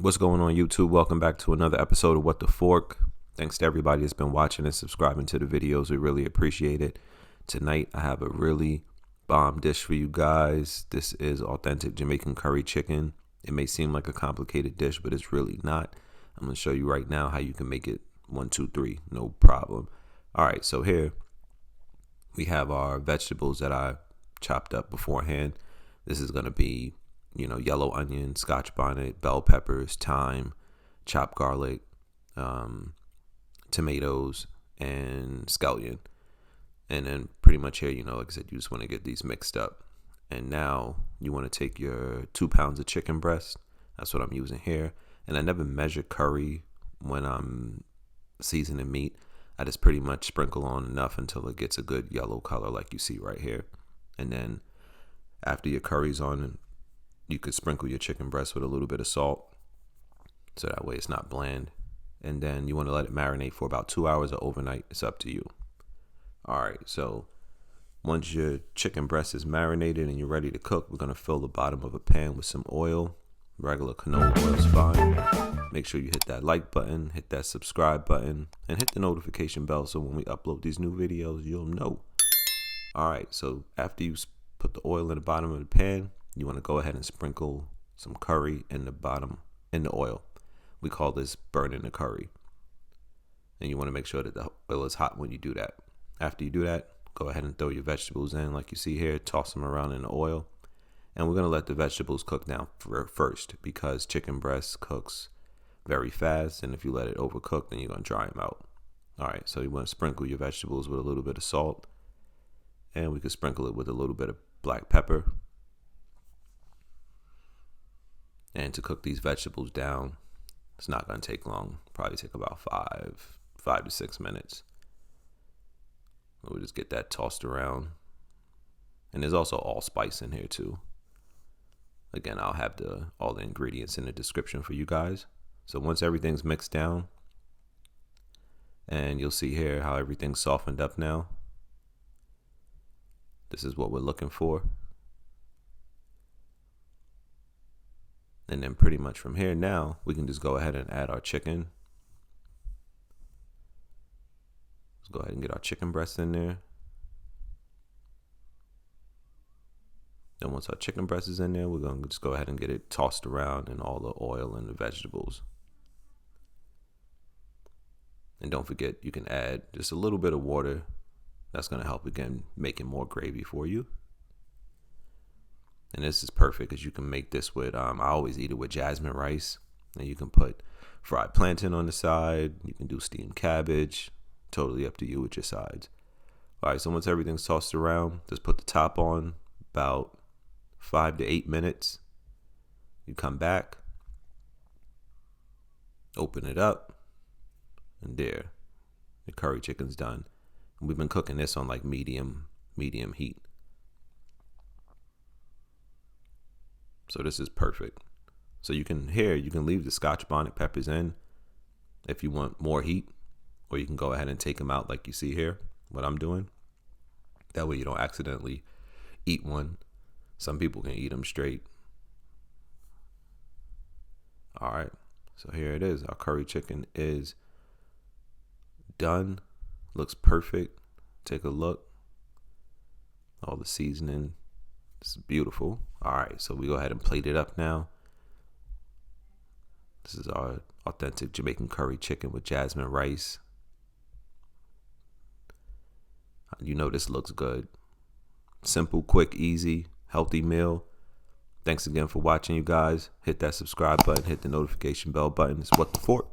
What's going on, YouTube? Welcome back to another episode of What the Fork. Thanks to everybody that's been watching and subscribing to the videos. We really appreciate it. Tonight, I have a really bomb dish for you guys. This is Authentic Jamaican Curry Chicken. It may seem like a complicated dish, but it's really not. I'm going to show you right now how you can make it 1, 2, 3, no problem. All right, so here we have our vegetables that I chopped up beforehand. This is going to be yellow onion, Scotch bonnet, bell peppers, thyme, chopped garlic, tomatoes, and scallion. And then pretty much here, like I said, you just want to get these mixed up. And now you want to take your 2 pounds of chicken breast. That's what I'm using here. And I never measure curry when I'm seasoning meat. I just pretty much sprinkle on enough until it gets a good yellow color like you see right here. And then after your curry's on, you could sprinkle your chicken breast with a little bit of salt, so that way it's not bland. And then you want to let it marinate for about 2 hours or overnight. It's up to you. All right, so once your chicken breast is marinated and you're ready to cook, we're going to fill the bottom of a pan with some oil. Regular canola oil is fine. Make sure you hit that like button, hit that subscribe button, and hit the notification bell so when we upload these new videos, you'll know. All right, so after you put the oil in the bottom of the pan, you want to go ahead and sprinkle some curry in the oil. We call this burning the curry. And you want to make sure that the oil is hot when you do that. After you do that, go ahead and throw your vegetables in like you see here. Toss them around in the oil. And we're going to let the vegetables cook down first, because chicken breast cooks very fast. And if you let it overcook, then you're going to dry them out. All right, so you want to sprinkle your vegetables with a little bit of salt. And we can sprinkle it with a little bit of black pepper. And to cook these vegetables down, it's not going to take long. Probably take about 5 to 6 minutes. We'll just get that tossed around. And there's also allspice in here too. Again, I'll have all the ingredients in the description for you guys. So once everything's mixed down, and you'll see here how everything's softened up now. This is what we're looking for. And then pretty much from here now, we can just go ahead and add our chicken. Let's go ahead and get our chicken breast in there. Then once our chicken breast is in there, we're going to just go ahead and get it tossed around in all the oil and the vegetables. And don't forget, you can add just a little bit of water. That's going to help, again, making more gravy for you. And this is perfect because you can make this with, I always eat it with jasmine rice. And you can put fried plantain on the side. You can do steamed cabbage. Totally up to you with your sides. All right, so once everything's tossed around, just put the top on about 5 to 8 minutes. You come back, open it up, and there, the curry chicken's done. And we've been cooking this on like medium heat. So this is perfect. So you can leave the Scotch bonnet peppers in if you want more heat, or you can go ahead and take them out like you see here, what I'm doing. That way you don't accidentally eat one. Some people can eat them straight. All right, so here it is. Our curry chicken is done. Looks perfect. Take a look. All the seasoning. This is beautiful. All right, so we go ahead and plate it up now. This is our authentic Jamaican curry chicken with jasmine rice. This looks good. Simple, quick, easy, healthy meal. Thanks again for watching, you guys. Hit that subscribe button, hit the notification bell button. It's What the Fork.